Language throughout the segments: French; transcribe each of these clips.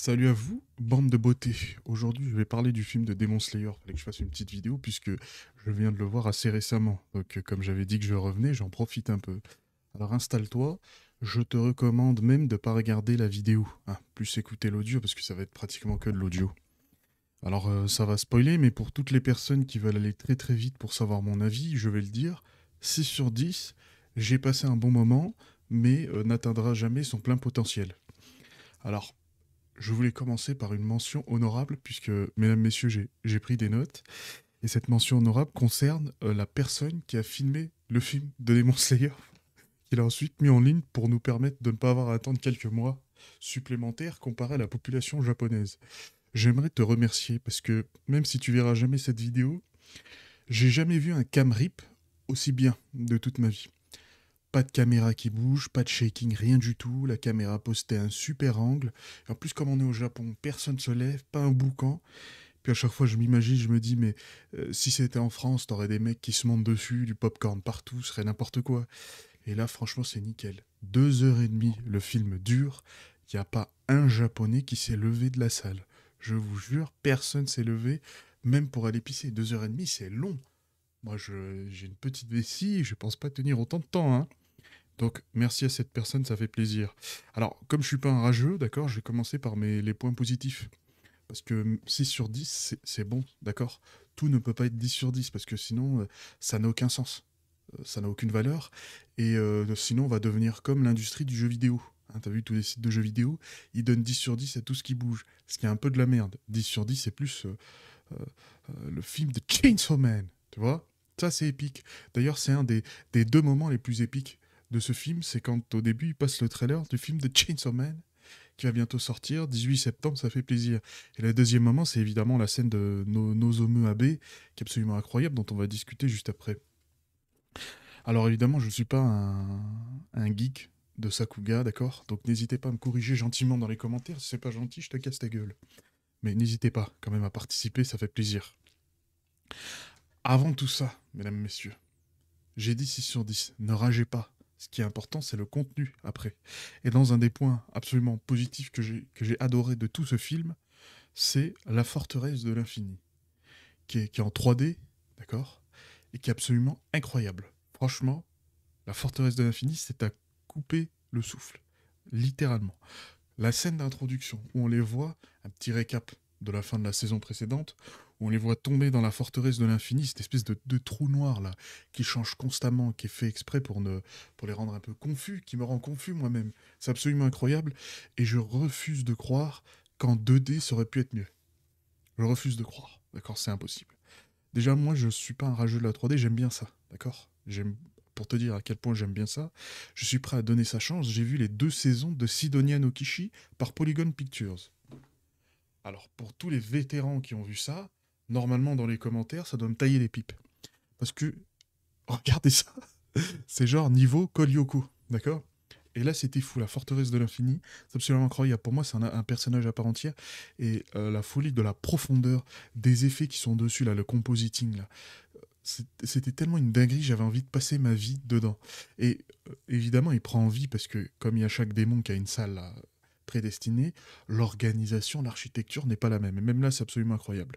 Salut à vous, bande de beauté. Aujourd'hui, je vais parler du film de Demon Slayer. Fallait que je fasse une petite vidéo puisque je viens de le voir assez récemment. Donc, comme j'avais dit que je revenais, j'en profite un peu. Alors, installe-toi. Je te recommande même de pas regarder la vidéo, hein, plus écouter l'audio parce que ça va être pratiquement que de l'audio. Alors, ça va spoiler, mais pour toutes les personnes qui veulent aller très très vite pour savoir mon avis, je vais le dire. 6 sur 10, j'ai passé un bon moment, mais n'atteindra jamais son plein potentiel. Alors, je voulais commencer par une mention honorable, puisque, mesdames, messieurs, j'ai pris des notes. Et cette mention honorable concerne la personne qui a filmé le film de Demon Slayer, qu'il a ensuite mis en ligne pour nous permettre de ne pas avoir à attendre quelques mois supplémentaires comparé à la population japonaise. J'aimerais te remercier, parce que même si tu verras jamais cette vidéo, j'ai jamais vu un cam rip aussi bien de toute ma vie. Pas de caméra qui bouge, pas de shaking, rien du tout. La caméra postait un super angle. Et en plus, comme on est au Japon, personne se lève, pas un boucan. Puis à chaque fois, je m'imagine, je me dis, mais si c'était en France, t'aurais des mecs qui se montent dessus, du popcorn partout, ce serait n'importe quoi. Et là, franchement, c'est nickel. 2 heures et demie, le film dure. Il n'y a pas un Japonais qui s'est levé de la salle. Je vous jure, personne s'est levé, même pour aller pisser. 2 heures et demie, c'est long. Moi, j'ai une petite vessie, je pense pas tenir autant de temps, hein. Donc, merci à cette personne, ça fait plaisir. Alors, comme je suis pas un rageux, d'accord, je vais commencer par les points positifs. Parce que 6 sur 10, c'est bon, d'accord. Tout ne peut pas être 10 sur 10, parce que sinon, ça n'a aucun sens. Ça n'a aucune valeur. Et sinon, on va devenir comme l'industrie du jeu vidéo. Hein, t'as vu tous les sites de jeux vidéo, ils donnent 10 sur 10 à tout ce qui bouge. Ce qui est un peu de la merde. 10 sur 10, c'est plus le film de Chainsaw Man, tu vois. Ça, c'est épique. D'ailleurs, c'est un des deux moments les plus épiques de ce film, c'est quand au début il passe le trailer du film de Chainsaw Man qui va bientôt sortir, 18 septembre, ça fait plaisir. Et le deuxième moment, c'est évidemment la scène de Nozomu Abe, qui est absolument incroyable, dont on va discuter juste après. Alors évidemment, je ne suis pas un geek de Sakuga, d'accord. Donc n'hésitez pas à me corriger gentiment dans les commentaires, si c'est pas gentil, je te casse ta gueule. Mais n'hésitez pas quand même à participer, ça fait plaisir. Avant tout ça, mesdames, messieurs, j'ai dit 6 sur 10, ne ragez pas. Ce qui est important, c'est le contenu après. Et dans un des points absolument positifs que j'ai adoré de tout ce film, c'est La Forteresse de l'Infini, qui est en 3D, d'accord, et qui est absolument incroyable. Franchement, La Forteresse de l'Infini, c'est à couper le souffle, littéralement. La scène d'introduction, où on les voit, un petit récap de la fin de la saison précédente, où on les voit tomber dans la forteresse de l'infini, cette espèce de trou noir là, qui change constamment, qui est fait exprès pour les rendre un peu confus, qui me rend confus moi-même. C'est absolument incroyable, et je refuse de croire qu'en 2D ça aurait pu être mieux. Je refuse de croire, d'accord, c'est impossible. Déjà, moi, je suis pas un rageux de la 3D, j'aime bien ça, d'accord. Pour te dire à quel point j'aime bien ça, je suis prêt à donner sa chance. J'ai vu les 2 saisons de Sidonia no Kishi par Polygon Pictures. Alors, pour tous les vétérans qui ont vu ça, normalement, dans les commentaires, ça doit me tailler les pipes. Parce que, regardez ça, c'est genre niveau Kolyoko, d'accord. Et là, c'était fou, la forteresse de l'infini, c'est absolument incroyable. Pour moi, c'est un personnage à part entière. Et la folie de la profondeur des effets qui sont dessus, là, le compositing, là, c'était tellement une dinguerie, j'avais envie de passer ma vie dedans. Et évidemment, il prend envie parce que, comme il y a chaque démon qui a une salle là, prédestinée, l'organisation, l'architecture n'est pas la même. Et même là, c'est absolument incroyable.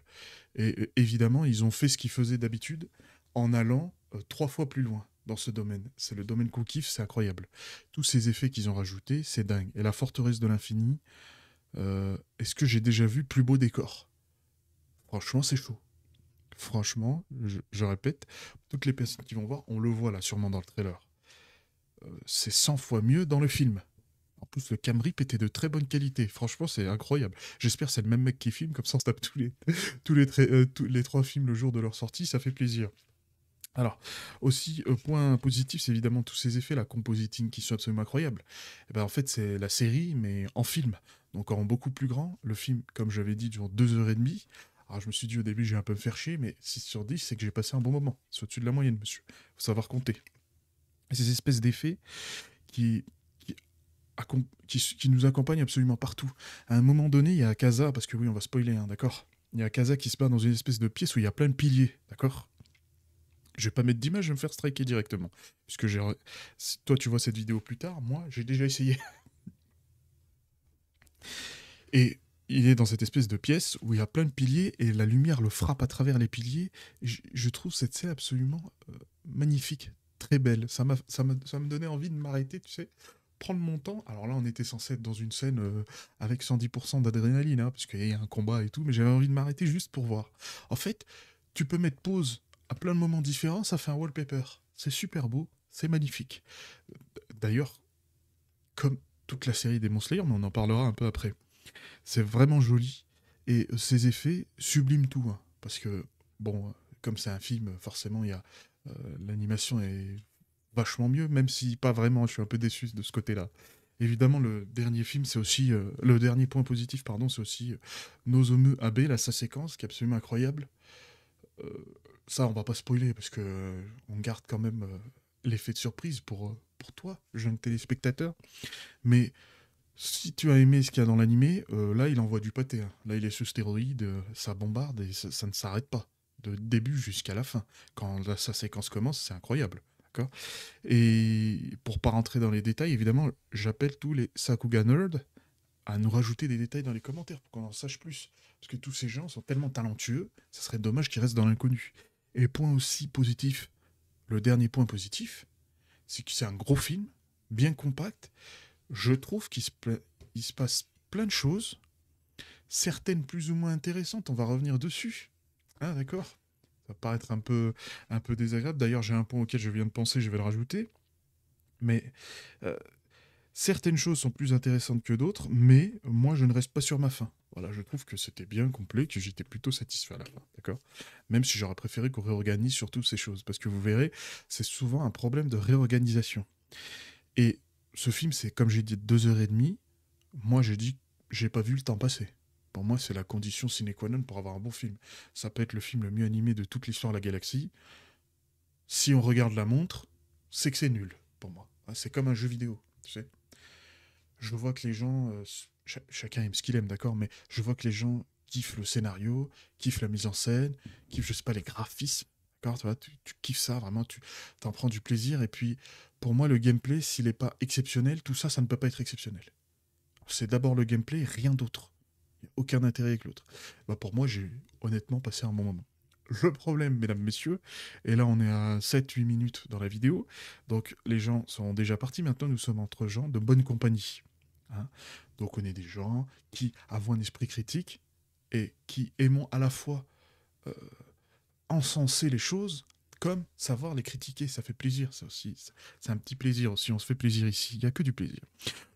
Et évidemment, ils ont fait ce qu'ils faisaient d'habitude en allant 3 fois plus loin dans ce domaine. C'est le domaine qu'on kiffe, c'est incroyable. Tous ces effets qu'ils ont rajoutés, c'est dingue. Et la forteresse de l'infini, est-ce que j'ai déjà vu plus beau décor? Franchement, c'est chaud. Franchement, je répète, toutes les personnes qui vont voir, on le voit là sûrement dans le trailer. C'est 100 fois mieux dans le film. En plus, le cam rip était de très bonne qualité. Franchement, c'est incroyable. J'espère que c'est le même mec qui filme, comme ça on se tape tous les 3 films le jour de leur sortie, ça fait plaisir. Alors, aussi, point positif, c'est évidemment tous ces effets, la compositing qui sont absolument incroyables. Et ben, en fait, c'est la série, mais en film. Donc en beaucoup plus grand. Le film, comme j'avais dit, dure 2 heures et demie. Alors je me suis dit au début, je vais un peu me faire chier, mais 6 sur 10, c'est que j'ai passé un bon moment. C'est au-dessus de la moyenne, monsieur. Faut savoir compter. Et ces espèces d'effets qui, qui, qui nous accompagnent absolument partout. À un moment donné, il y a Akaza, parce que oui, on va spoiler, hein, d'accord. Il y a Akaza qui se bat dans une espèce de pièce où il y a plein de piliers, d'accord. Je vais pas mettre d'image, je vais me faire striker directement. Puisque si toi tu vois cette vidéo plus tard, moi j'ai déjà essayé. Et il est dans cette espèce de pièce où il y a plein de piliers et la lumière le frappe à travers les piliers. Et je trouve cette scène absolument magnifique, très belle. Ça me donnait envie de m'arrêter, tu sais, prendre mon temps. Alors là, on était censé être dans une scène avec 110% d'adrénaline, hein, parce qu'il y a un combat et tout, mais j'avais envie de m'arrêter juste pour voir. En fait, tu peux mettre pause à plein de moments différents, ça fait un wallpaper. C'est super beau, c'est magnifique. D'ailleurs, comme toute la série Demon Slayer, mais on en parlera un peu après. C'est vraiment joli. Et ces effets subliment tout, hein. Parce que, bon, comme c'est un film, forcément, il y a l'animation est vachement mieux, même si pas vraiment, je suis un peu déçu de ce côté-là. Évidemment, le dernier film, c'est aussi... le dernier point positif, pardon, c'est aussi Nozomu Abe, là, sa séquence, qui est absolument incroyable. Euh, Ça, on va pas spoiler, parce que on garde quand même l'effet de surprise pour toi, jeune téléspectateur. Mais si tu as aimé ce qu'il y a dans l'animé, là, il envoie du pâté, hein. Là, il est sous stéroïde, ça bombarde et ça ne s'arrête pas. De début jusqu'à la fin. Quand sa séquence commence, c'est incroyable. D'accord. Et pour pas rentrer dans les détails, évidemment, j'appelle tous les Sakuga nerds à nous rajouter des détails dans les commentaires pour qu'on en sache plus. Parce que tous ces gens sont tellement talentueux, ça serait dommage qu'ils restent dans l'inconnu. Et point aussi positif, le dernier point positif, c'est que c'est un gros film, bien compact. Je trouve il se passe plein de choses, certaines plus ou moins intéressantes, on va revenir dessus. Ah, d'accord. Ça va paraître un peu désagréable. D'ailleurs, j'ai un point auquel je viens de penser, je vais le rajouter. Mais euh, certaines choses sont plus intéressantes que d'autres, mais moi, je ne reste pas sur ma faim. Voilà, je trouve que c'était bien complet, que j'étais plutôt satisfait à la fin, d'accord. Même si j'aurais préféré qu'on réorganise surtout ces choses, parce que vous verrez, c'est souvent un problème de réorganisation. Et ce film, c'est comme j'ai dit 2 heures et demie. Moi, j'ai dit, j'ai pas vu le temps passer. Pour moi, c'est la condition sine qua non pour avoir un bon film. Ça peut être le film le mieux animé de toute l'histoire de la galaxie. Si on regarde la montre, c'est que c'est nul, pour moi. Hein, c'est comme un jeu vidéo, tu sais. Je vois que les gens, chacun aime ce qu'il aime, d'accord, mais je vois que les gens kiffent le scénario, kiffent la mise en scène, kiffent, je sais pas, les graphismes, d'accord, tu vois, tu kiffes ça, vraiment, tu t'en prends du plaisir, et puis, pour moi, le gameplay, s'il n'est pas exceptionnel, tout ça, ça ne peut pas être exceptionnel. C'est d'abord le gameplay, rien d'autre. Il n'y a aucun intérêt avec l'autre. Bah, pour moi, j'ai honnêtement passé un bon moment. Le problème, mesdames, messieurs, et là on est à 7-8 minutes dans la vidéo, donc les gens sont déjà partis, maintenant nous sommes entre gens de bonne compagnie. Hein. Donc on est des gens qui avons un esprit critique et qui aimons à la fois euh, encenser les choses comme savoir les critiquer. Ça fait plaisir, ça aussi. C'est un petit plaisir aussi, on se fait plaisir ici, il n'y a que du plaisir.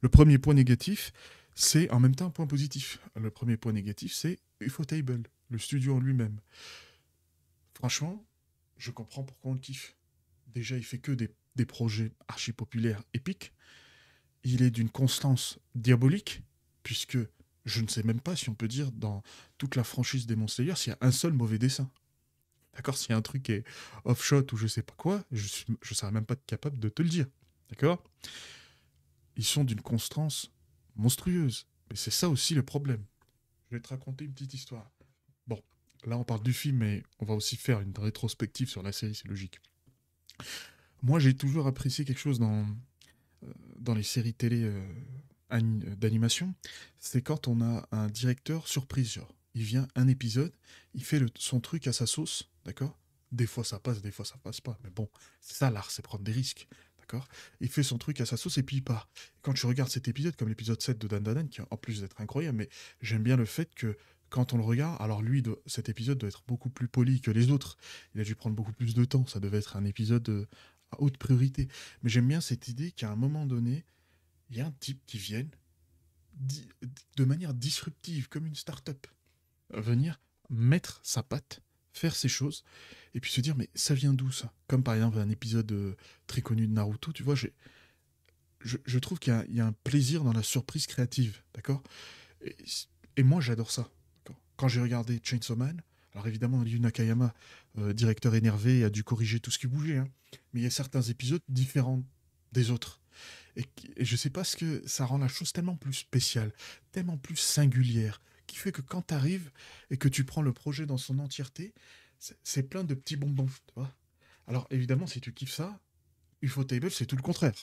Le premier point négatif, c'est en même temps un point positif. Le premier point négatif, c'est Ufotable, le studio en lui-même. Franchement, je comprends pourquoi on le kiffe. Déjà, il fait que des projets archi populaires épiques. Il est d'une constance diabolique, puisque je ne sais même pas si on peut dire dans toute la franchise Demon Slayer s'il y a un seul mauvais dessin. D'accord. S'il y a un truc qui est off-shot ou je sais pas quoi, je serais même pas capable de te le dire. D'accord. Ils sont d'une constance monstrueuse. Mais c'est ça aussi le problème. Je vais te raconter une petite histoire. Bon, là on parle du film, mais on va aussi faire une rétrospective sur la série, c'est logique. Moi j'ai toujours apprécié quelque chose dans les séries télé d'animation, c'est quand on a un directeur surprise, genre. Il vient un épisode, il fait son truc à sa sauce, d'accord. Des fois ça passe, des fois ça passe pas. Mais bon, c'est ça l'art, c'est prendre des risques, d'accord. Il fait son truc à sa sauce et puis il part. Quand tu regardes cet épisode, comme l'épisode 7 de Dan Dan, qui en plus d'être incroyable, mais j'aime bien le fait que quand on le regarde, alors lui, cet épisode doit être beaucoup plus poli que les autres. Il a dû prendre beaucoup plus de temps, ça devait être un épisode à haute priorité. Mais j'aime bien cette idée qu'à un moment donné, il y a un type qui vient di- de manière disruptive, comme une start-up, venir mettre sa patte, faire ses choses, et puis se dire, mais ça vient d'où ça. Comme par exemple un épisode très connu de Naruto, tu vois, je trouve qu'il y a un plaisir dans la surprise créative, d'accord. et, et moi, j'adore ça. D'accord. Quand j'ai regardé Chainsaw Man, alors évidemment, Ryu Nakayama, directeur énervé, a dû corriger tout ce qui bougeait, hein, mais il y a certains épisodes différents des autres. Et je sais pas ce que ça rend la chose tellement plus spéciale, tellement plus singulière, qui fait que quand tu arrives et que tu prends le projet dans son entièreté, c'est plein de petits bonbons, tu vois. Alors évidemment, si tu kiffes ça, Ufotable, c'est tout le contraire.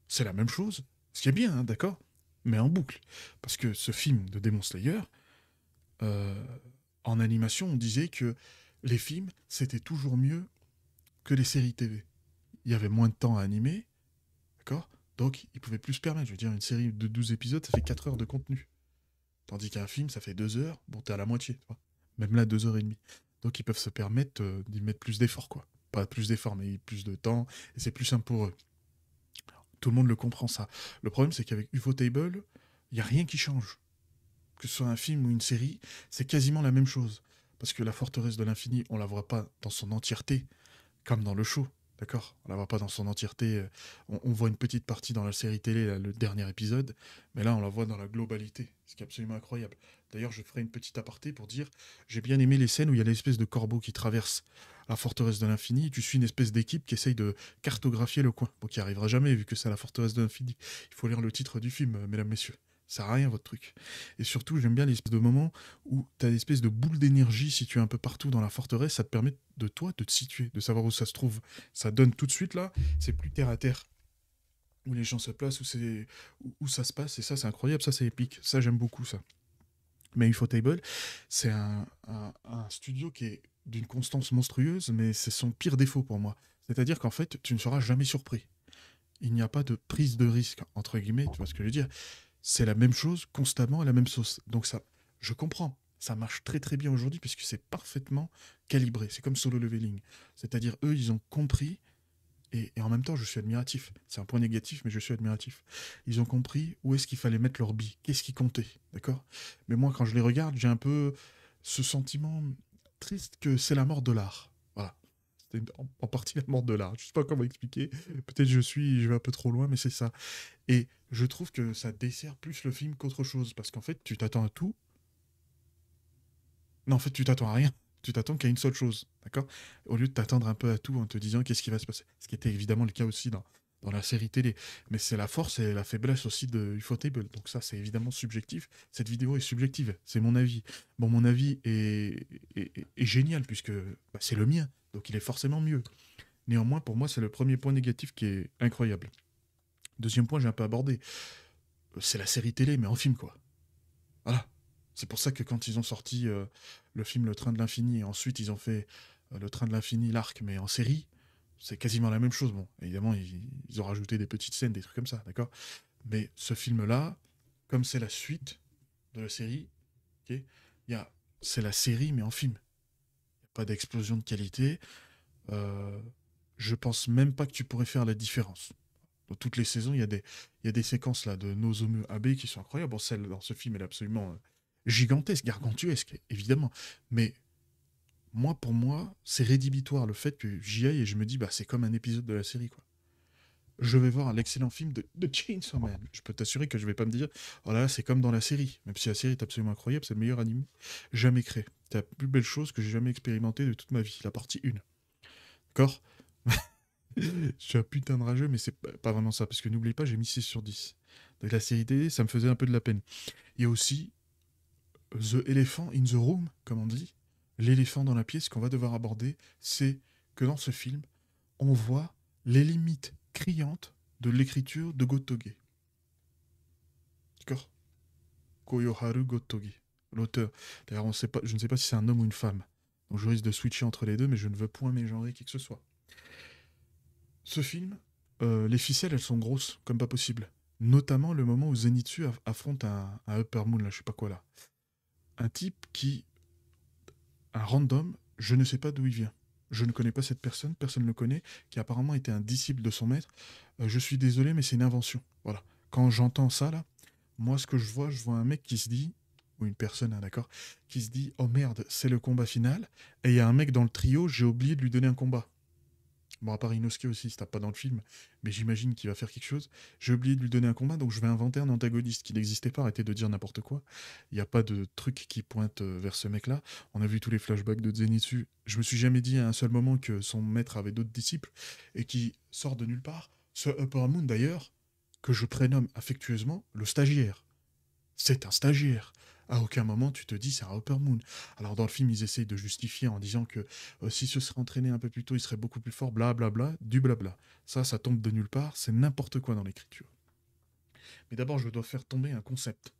C'est la même chose, ce qui est bien, hein, d'accord. mais en boucle. Parce que ce film de Demon Slayer, euh, en animation, on disait que les films, c'était toujours mieux que les séries TV. Il y avait moins de temps à animer, d'accord? Donc, ils pouvaient plus se permettre. Je veux dire, une série de 12 épisodes, ça fait 4 heures de contenu. Tandis qu'un film, ça fait 2 heures, bon, t'es à la moitié, tu vois. Même là, 2 heures et demie. Donc, ils peuvent se permettre d'y mettre plus d'efforts, quoi. Pas plus d'efforts, mais plus de temps, et c'est plus simple pour eux. Tout le monde le comprend, ça. Le problème, c'est qu'avec Ufotable, il n'y a rien qui change. Que ce soit un film ou une série, c'est quasiment la même chose. Parce que la forteresse de l'infini, on la voit pas dans son entièreté, comme dans le show. D'accord? On la voit pas dans son entièreté. On voit une petite partie dans la série télé, là, le dernier épisode, mais là, on la voit dans la globalité, ce qui est absolument incroyable. D'ailleurs, je ferai une petite aparté pour dire, j'ai bien aimé les scènes où il y a l'espèce de corbeau qui traverse la forteresse de l'infini. Tu suis une espèce d'équipe qui essaye de cartographier le coin. Bon, qui arrivera jamais, vu que c'est la forteresse de l'infini. Il faut lire le titre du film, mesdames, messieurs. Ça sert à rien, votre truc. Et surtout, j'aime bien l'espèce de moment où tu as l'espèce de boule d'énergie située un peu partout dans la forteresse. Ça te permet de toi de te situer, de savoir où ça se trouve. Ça donne tout de suite là, c'est plus terre à terre. Où les gens se placent, où ça se passe. Et ça, c'est incroyable. Ça, c'est épique. Ça, j'aime beaucoup ça. Mais Ufotable, c'est un studio qui est d'une constance monstrueuse, mais c'est son pire défaut pour moi. C'est-à-dire qu'en fait, tu ne seras jamais surpris. Il n'y a pas de prise de risque, entre guillemets, tu vois ce que je veux dire. C'est la même chose constamment à la même sauce. Donc ça, je comprends. Ça marche très très bien aujourd'hui puisque c'est parfaitement calibré. C'est comme Solo Leveling. C'est-à-dire, eux, ils ont compris, et en même temps, je suis admiratif. C'est un point négatif, mais je suis admiratif. Ils ont compris où est-ce qu'il fallait mettre leur bille. Qu'est-ce qui comptait, d'accord? Mais moi, quand je les regarde, j'ai un peu ce sentiment triste que c'est la mort de l'art. Voilà. C'est en partie la mort de l'art. Je sais pas comment expliquer. Peut-être je vais un peu trop loin, mais c'est ça. Et je trouve que ça dessert plus le film qu'autre chose, parce qu'en fait, tu t'attends à tout. Non, en fait, tu t'attends à rien. Tu t'attends qu'à une seule chose, d'accord? Au lieu de t'attendre un peu à tout en te disant qu'est-ce qui va se passer. Ce qui était évidemment le cas aussi dans la série télé. Mais c'est la force et la faiblesse aussi de Ufotable. Donc ça, c'est évidemment subjectif. Cette vidéo est subjective, c'est mon avis. Bon, mon avis est génial, puisque bah, c'est le mien, donc il est forcément mieux. Néanmoins, pour moi, c'est le premier point négatif qui est incroyable. Deuxième point, j'ai un peu abordé. C'est la série télé, mais en film, quoi. Voilà. C'est pour ça que quand ils ont sorti le film Le Train de l'Infini, et ensuite ils ont fait Le Train de l'Infini, l'arc, mais en série, c'est quasiment la même chose. Bon, évidemment, ils ont rajouté des petites scènes, des trucs comme ça, d'accord? Mais ce film-là, comme c'est la suite de la série, ok, il y a, c'est la série, mais en film. Il n'y a pas d'explosion de qualité. Euh, je pense même pas que tu pourrais faire la différence. Dans toutes les saisons, il y a des séquences là de Nozomu Abe qui sont incroyables. Bon, celle dans ce film, elle est absolument gigantesque, gargantuesque, évidemment. Mais moi, pour moi, c'est rédhibitoire le fait que j'y aille et je me dis, bah, c'est comme un épisode de la série, quoi. Je vais voir l'excellent film de Chainsaw Man. Je peux t'assurer que je vais pas me dire, oh là là, c'est comme dans la série. Même si la série est absolument incroyable, c'est le meilleur anime jamais créé. C'est la plus belle chose que j'ai jamais expérimentée de toute ma vie, la partie 1. D'accord? Je suis un putain de rageux, mais c'est pas vraiment ça. Parce que n'oublie pas, j'ai mis 6 sur 10. Donc la série télé, ça me faisait un peu de la peine. Il y a aussi The Elephant in the Room, comme on dit. L'éléphant dans la pièce qu'on va devoir aborder, c'est que dans ce film, on voit les limites criantes de l'écriture de Gotoge. D'accord? Koyoharu Gotoge, l'auteur. D'ailleurs, je ne sais pas si c'est un homme ou une femme. Donc je risque de switcher entre les deux, mais je ne veux point mégenrer qui que ce soit. Ce film, les ficelles, elles sont grosses, comme pas possible. Notamment le moment où Zenitsu affronte un Upper Moon, là, je sais pas quoi là. Un type qui, un random, je ne sais pas d'où il vient. Je ne connais pas cette personne, personne ne le connaît, qui apparemment était un disciple de son maître. Je suis désolé, mais c'est une invention. Voilà. Quand j'entends ça, là, moi, ce que je vois un mec qui se dit, ou une personne, hein, d'accord, qui se dit, oh merde, c'est le combat final, et il y a un mec dans le trio, j'ai oublié de lui donner un combat. Bon, à part Inosuke aussi, c'est pas dans le film, mais j'imagine qu'il va faire quelque chose. J'ai oublié de lui donner un combat, donc je vais inventer un antagoniste qui n'existait pas. Arrêtez de dire n'importe quoi. Il n'y a pas de truc qui pointe vers ce mec-là. On a vu tous les flashbacks de Zenitsu. Je me suis jamais dit à un seul moment que son maître avait d'autres disciples et qui sort de nulle part. Ce Upper Moon, d'ailleurs, que je prénomme affectueusement le stagiaire. C'est un stagiaire. À aucun moment tu te dis c'est un Upper Moon. Alors dans le film, ils essayent de justifier en disant que si se serait entraîné un peu plus tôt, il serait beaucoup plus fort, blablabla, du blabla. Ça tombe de nulle part, c'est n'importe quoi dans l'écriture. Mais d'abord, je dois faire tomber un concept.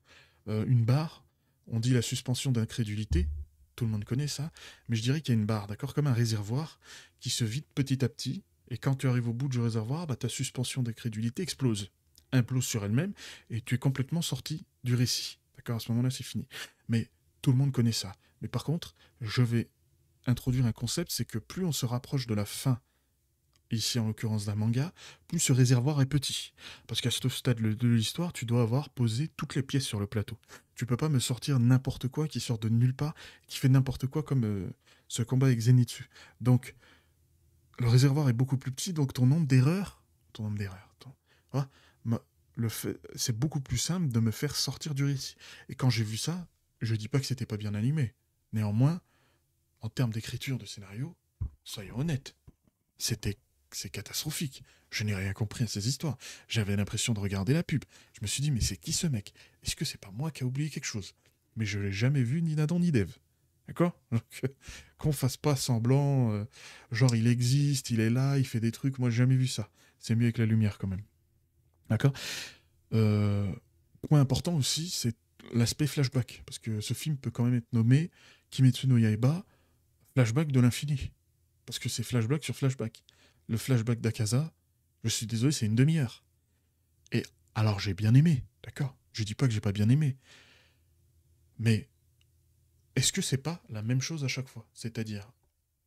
Une barre, on dit la suspension d'incrédulité, tout le monde connaît ça, mais je dirais qu'il y a une barre, d'accord, comme un réservoir qui se vide petit à petit, et quand tu arrives au bout du réservoir, bah, ta suspension d'incrédulité explose, implose sur elle-même, et tu es complètement sorti du récit. D'accord, à ce moment-là, c'est fini. Mais tout le monde connaît ça. Mais par contre, je vais introduire un concept, c'est que plus on se rapproche de la fin, ici en l'occurrence d'un manga, plus ce réservoir est petit. Parce qu'à ce stade de l'histoire, tu dois avoir posé toutes les pièces sur le plateau. Tu peux pas me sortir n'importe quoi qui sort de nulle part, qui fait n'importe quoi comme ce combat avec Zenitsu. Donc, le réservoir est beaucoup plus petit, donc ton nombre d'erreurs, ah, c'est beaucoup plus simple de me faire sortir du récit. Et quand j'ai vu ça, je dis pas que c'était pas bien animé. Néanmoins, en termes d'écriture de scénario, soyons honnêtes, c'était c'est catastrophique. Je n'ai rien compris à ces histoires. J'avais l'impression de regarder la pub. Je me suis dit, mais c'est qui ce mec? Est-ce que c'est pas moi qui a oublié quelque chose? Mais je l'ai jamais vu ni Nadan ni Dev. D'accord? Donc, qu'on fasse pas semblant, genre il existe, il est là, il fait des trucs. Moi, j'ai jamais vu ça. C'est mieux avec la lumière quand même. D'accord? Euh, Point important aussi, c'est l'aspect flashback. Parce que ce film peut quand même être nommé Kimetsu no Yaiba, flashback de l'infini. Parce que c'est flashback sur flashback. Le flashback d'Akaza, je suis désolé, c'est une demi-heure. Et alors j'ai bien aimé, d'accord? Je dis pas que j'ai pas bien aimé. Mais est-ce que c'est pas la même chose à chaque fois? C'est-à-dire,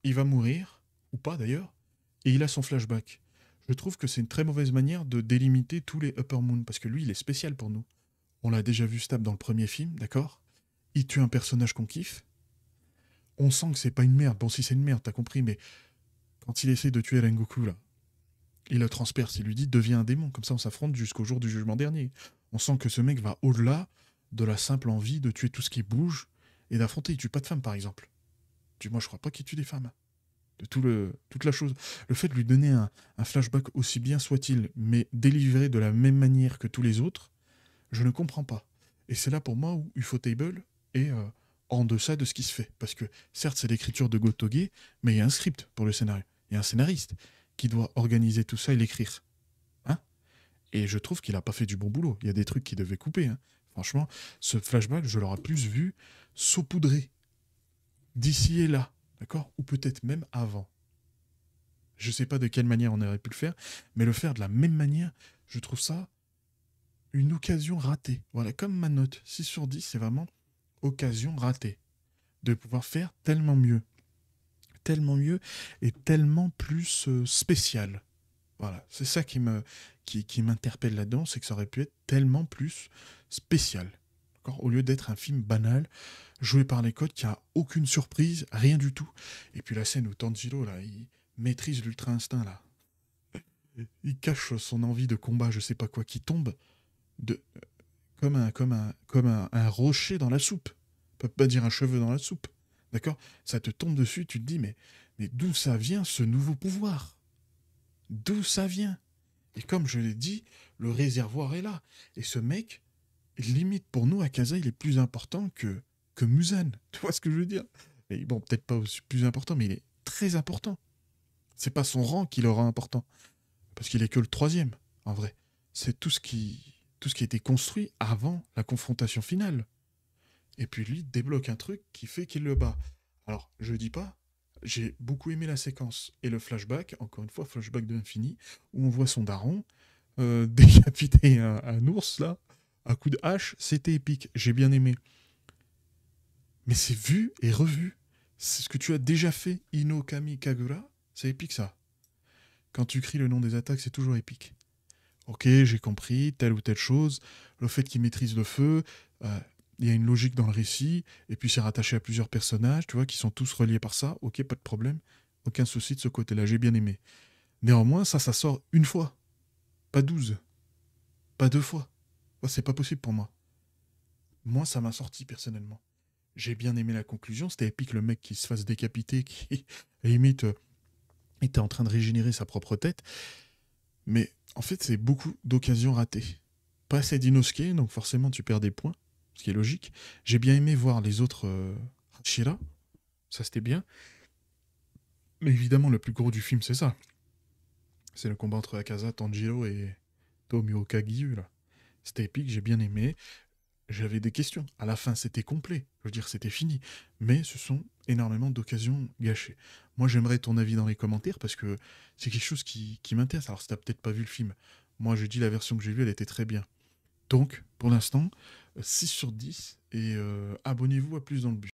il va mourir, ou pas d'ailleurs, et il a son flashback. Je trouve que c'est une très mauvaise manière de délimiter tous les Upper Moon, parce que lui, il est spécial pour nous. On l'a déjà vu Stab dans le premier film, d'accord? Il tue un personnage qu'on kiffe. On sent que c'est pas une merde. Bon, si c'est une merde, t'as compris, mais quand il essaie de tuer Rengoku, là, il le transperce, il lui dit deviens un démon, comme ça on s'affronte jusqu'au jour du jugement dernier. On sent que ce mec va au-delà de la simple envie de tuer tout ce qui bouge et d'affronter. Il tue pas de femmes, par exemple. Moi, je crois pas qu'il tue des femmes. De toute la chose. Le fait de lui donner un flashback aussi bien soit-il, mais délivré de la même manière que tous les autres, je ne comprends pas. Et c'est là pour moi où Ufotable est en deçà de ce qui se fait. Parce que certes, c'est l'écriture de Gotoge, mais il y a un script pour le scénario. Il y a un scénariste qui doit organiser tout ça et l'écrire. Hein? Et je trouve qu'il n'a pas fait du bon boulot. Il y a des trucs qu'il devait couper. Hein. Franchement, ce flashback, je l'aurais plus vu saupoudré d'ici et là. D'accord? Ou peut-être même avant. Je sais pas de quelle manière on aurait pu le faire, mais le faire de la même manière, je trouve ça une occasion ratée. Voilà, comme ma note, 6 sur 10, c'est vraiment occasion ratée. De pouvoir faire tellement mieux et tellement plus spécial. Voilà, c'est ça qui m'interpelle là-dedans, c'est que ça aurait pu être tellement plus spécial. Au lieu d'être un film banal, joué par les codes, qui a aucune surprise, rien du tout. Et puis la scène où Tanjiro, là, il maîtrise l'ultra instinct, là. Il cache son envie de combat, je sais pas quoi, qui tombe de, comme un rocher dans la soupe. On peut pas dire un cheveu dans la soupe. D'accord? Ça te tombe dessus, tu te dis, mais d'où ça vient ce nouveau pouvoir? D'où ça vient? Et comme je l'ai dit, le réservoir est là. Et ce mec, limite pour nous, Akaza, il est plus important que Muzan. Tu vois ce que je veux dire? Et bon, peut-être pas aussi plus important, mais il est très important. C'est pas son rang qui le rend important. Parce qu'il est que le troisième, en vrai. C'est tout ce qui a été construit avant la confrontation finale. Et puis lui débloque un truc qui fait qu'il le bat. Alors, je dis pas, j'ai beaucoup aimé la séquence et le flashback, encore une fois, flashback de l'infini, où on voit son daron décapiter un ours, là, à coup de hache, c'était épique, j'ai bien aimé. Mais c'est vu et revu. C'est ce que tu as déjà fait, Inokami Kagura, c'est épique ça. Quand tu cries le nom des attaques, c'est toujours épique. Ok, j'ai compris, telle ou telle chose, le fait qu'il maîtrise le feu, il y a une logique dans le récit, et puis c'est rattaché à plusieurs personnages, tu vois, qui sont tous reliés par ça, ok, pas de problème, aucun souci de ce côté-là, j'ai bien aimé. Néanmoins, ça sort une fois, pas 12, pas 2 fois. Oh, c'est pas possible pour moi. Moi, ça m'a sorti personnellement. J'ai bien aimé la conclusion, c'était épique le mec qui se fasse décapiter, qui limite était en train de régénérer sa propre tête, mais en fait, c'est beaucoup d'occasions ratées. Pas assez d'Inosuke, donc forcément tu perds des points, ce qui est logique. J'ai bien aimé voir les autres Hashira, ça c'était bien. Mais évidemment, le plus gros du film, c'est ça. C'est le combat entre Akaza, Tanjiro et Tomio Kagiyu, là. C'était épique, j'ai bien aimé. J'avais des questions. À la fin, c'était complet. Je veux dire, c'était fini. Mais ce sont énormément d'occasions gâchées. Moi, j'aimerais ton avis dans les commentaires parce que c'est quelque chose qui m'intéresse. Alors, si t'as peut-être pas vu le film, moi, je dis la version que j'ai vue, elle était très bien. Donc, pour l'instant, 6 sur 10 et abonnez-vous à plus dans le but.